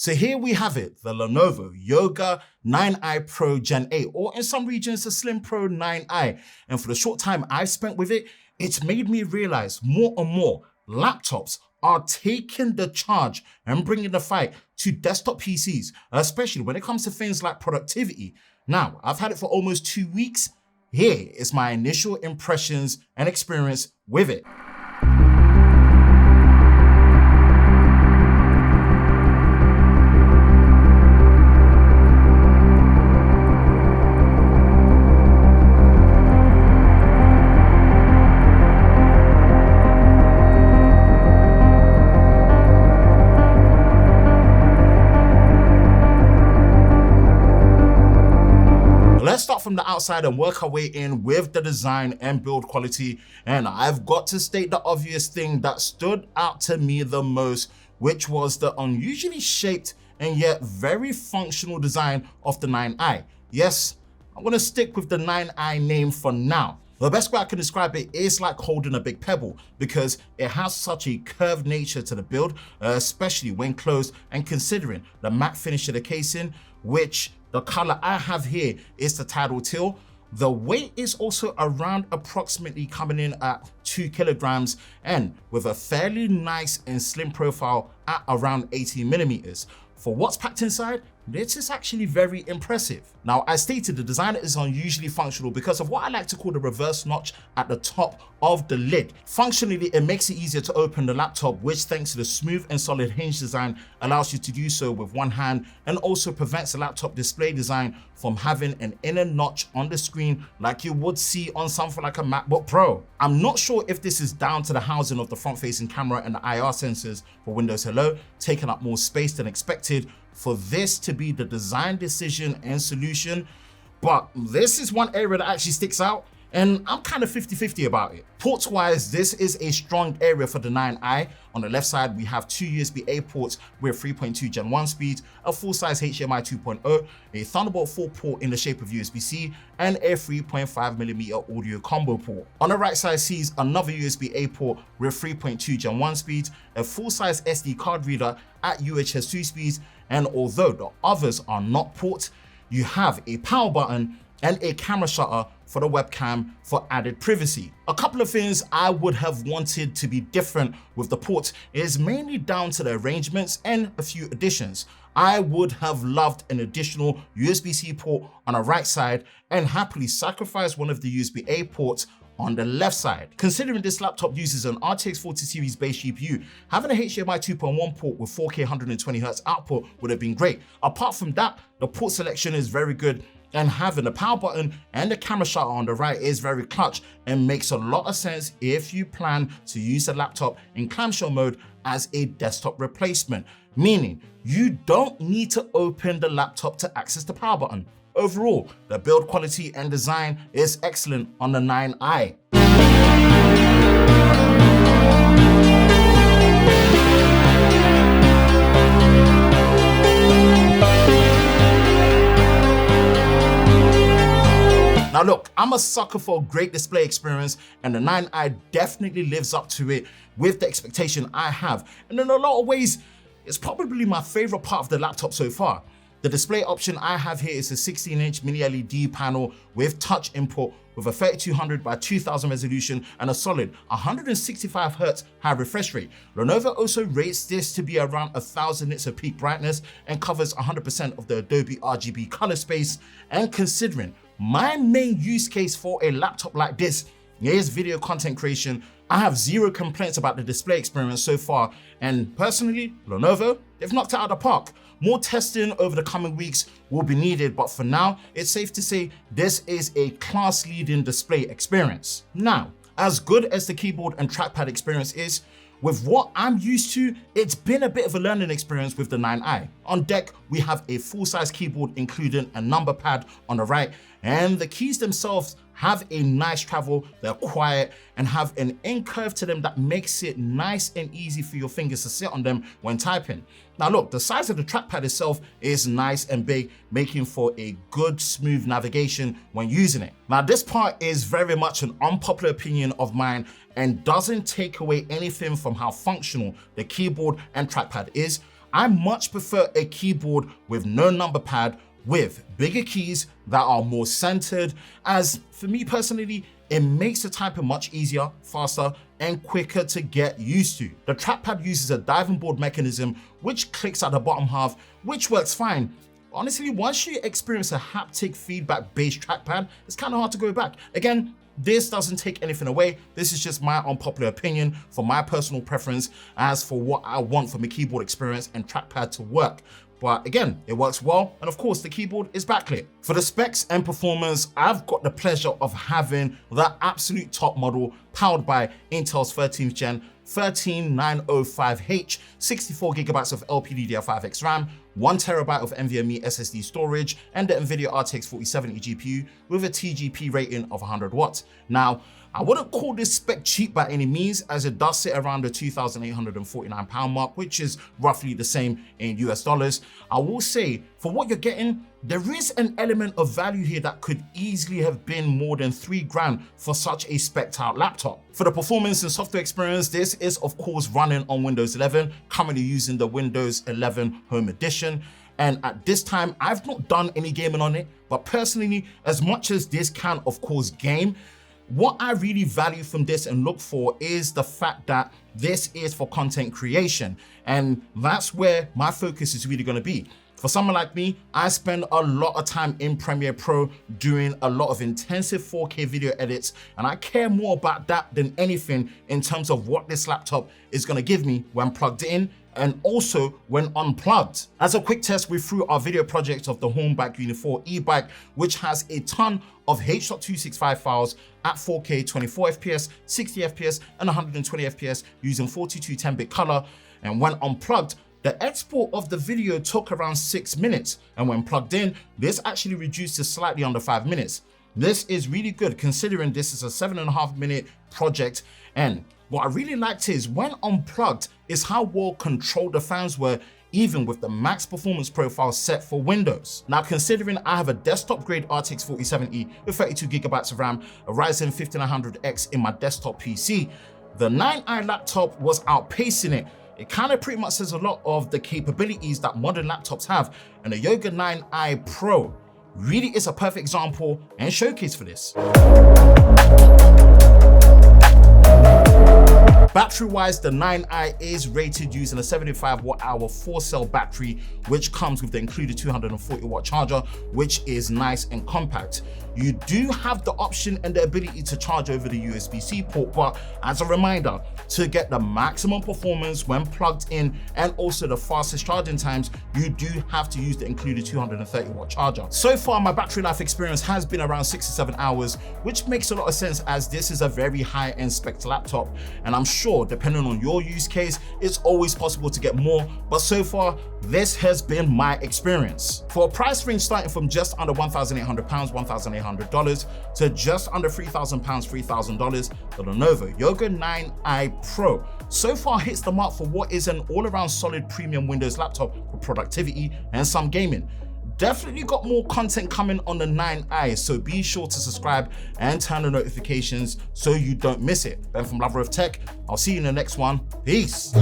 So here we have it, the Lenovo Yoga 9i Pro Gen 8, or in some regions, the Slim Pro 9i. And for the short time I've spent with it, it's made me realize more and more laptops are taking the charge and bringing the fight to desktop PCs, especially when it comes to things like productivity. Now, I've had it for almost 2 weeks. Here is my initial impressions and experience with it. Let's start from the outside and work our way in with the design and build quality. And I've got to state the obvious thing that stood out to me the most, which was the unusually shaped and yet very functional design of the 9i. Yes, I'm gonna stick with the 9i name for now. The best way I can describe it is like holding a big pebble because it has such a curved nature to the build, especially when closed, and considering the matte finish of the casing, which the color I have here is the tidal teal. The weight is also around approximately coming in at 2 kilograms and with a fairly nice and slim profile at around 18 millimeters. For what's packed inside, this is actually very impressive. Now, as stated, the design is unusually functional because of what I like to call the reverse notch at the top of the lid. Functionally, it makes it easier to open the laptop, which thanks to the smooth and solid hinge design allows you to do so with one hand, and also prevents the laptop display design from having an inner notch on the screen like you would see on something like a MacBook Pro. I'm not sure if this is down to the housing of the front-facing camera and the IR sensors for Windows Hello, taking up more space than expected for this to be the design decision and solution, but this is one area that actually sticks out, and I'm kind of 50-50 about it. Ports wise, this is a strong area for the 9i. On the left side, we have 2 USB-A ports with 3.2 Gen 1 speeds, a full-size HDMI 2.0, a Thunderbolt 4 port in the shape of USB-C, and a 3.5mm audio combo port. On the right side sees another USB-A port with 3.2 Gen 1 speeds, a full-size SD card reader at UHS 2 speeds, and although the others are not ports, you have a power button and a camera shutter for the webcam for added privacy. A couple of things I would have wanted to be different with the ports is mainly down to the arrangements and a few additions. I would have loved an additional USB-C port on the right side and happily sacrifice one of the USB-A ports on the left side. Considering this laptop uses an RTX 40 series base GPU, having a HDMI 2.1 port with 4K 120Hz output would have been great. Apart from that, the port selection is very good, and having the power button and the camera shutter on the right is very clutch and makes a lot of sense if you plan to use the laptop in clamshell mode as a desktop replacement, meaning you don't need to open the laptop to access the power button. Overall, the build quality and design is excellent on the 9i. Now look, I'm a sucker for a great display experience, and the 9i definitely lives up to it with the expectation I have. And in a lot of ways, it's probably my favorite part of the laptop so far. The display option I have here is a 16-inch mini LED panel with touch input with a 3200 by 2000 resolution and a solid 165 Hz high refresh rate. Lenovo also rates this to be around 1000 nits of peak brightness and covers 100% of the Adobe RGB color space. And considering my main use case for a laptop like this is video content creation, I have zero complaints about the display experience so far, and personally, Lenovo, they've knocked it out of the park. More testing over the coming weeks will be needed, but for now, it's safe to say this is a class-leading display experience. Now, as good as the keyboard and trackpad experience is, with what I'm used to, it's been a bit of a learning experience with the 9i. On deck, we have a full-size keyboard including a number pad on the right, and the keys themselves have a nice travel, they're quiet, and have an in curve to them that makes it nice and easy for your fingers to sit on them when typing. Now look, the size of the trackpad itself is nice and big, making for a good smooth navigation when using it. Now this part is very much an unpopular opinion of mine and doesn't take away anything from how functional the keyboard and trackpad is. I much prefer a keyboard with no number pad, with bigger keys that are more centered, as for me personally, it makes the typing much easier, faster, and quicker to get used to. The trackpad uses a diving board mechanism which clicks at the bottom half, which works fine. Honestly, once you experience a haptic feedback based trackpad, it's kind of hard to go back. Again, this doesn't take anything away. This is just my unpopular opinion for my personal preference as for what I want from a keyboard experience and trackpad to work. But again, it works well, and of course the keyboard is backlit. For the specs and performance, I've got the pleasure of having the absolute top model powered by Intel's 13th gen 13905H, 64 gigabytes of LPDDR5X RAM, 1 terabyte of NVMe SSD storage, and the NVIDIA RTX 4070 GPU with a TGP rating of 100 watts. Now, I wouldn't call this spec cheap by any means, as it does sit around the £2,849 mark, which is roughly the same in US dollars. I will say, for what you're getting, there is an element of value here that could easily have been more than £3,000 for such a spec'd out laptop. For the performance and software experience, this is of course running on Windows 11, currently using the Windows 11 Home Edition. And at this time, I've not done any gaming on it, but personally, as much as this can of course game, what I really value from this and look for is the fact that this is for content creation. And that's where my focus is really gonna be. For someone like me, I spend a lot of time in Premiere Pro doing a lot of intensive 4K video edits, and I care more about that than anything in terms of what this laptop is gonna give me when plugged in and also when unplugged. As a quick test, we threw our video project of the Hornback Unit 4 e-bike, which has a ton of H.265 files at 4K, 24 FPS, 60 FPS, and 120 FPS using 4210-bit color. And when unplugged, the export of the video took around 6 minutes. And when plugged in, this actually reduced to slightly under 5 minutes. This is really good considering this is a 7.5-minute project. And what I really liked is when unplugged is how well controlled the fans were, even with the max performance profile set for Windows. Now, considering I have a desktop grade RTX 4070 with 32 gigabytes of RAM, a Ryzen 5900X in my desktop PC, the 9i laptop was outpacing it. It kind of pretty much says a lot of the capabilities that modern laptops have, and the Yoga 9i Pro really is a perfect example and showcase for this. Battery-wise, the 9i is rated using a 75 watt-hour 4-cell battery, which comes with the included 240-watt charger, which is nice and compact. You do have the option and the ability to charge over the USB-C port, but as a reminder, to get the maximum performance when plugged in and also the fastest charging times, you do have to use the included 230-watt charger. So far, my battery life experience has been around 6 to 7 hours, which makes a lot of sense as this is a very high-end spec laptop, and I'm sure depending on your use case, it's always possible to get more, but so far, this has been my experience. For a price range starting from just under £1,800, $1,800 to just under £3,000, $3,000, the Lenovo Yoga 9i Pro so far hits the mark for what is an all-around solid premium Windows laptop for productivity and some gaming. Definitely got more content coming on the 9i, so be sure to subscribe and turn on notifications so you don't miss it. Ben from Lover of Tech, I'll see you in the next one. Peace.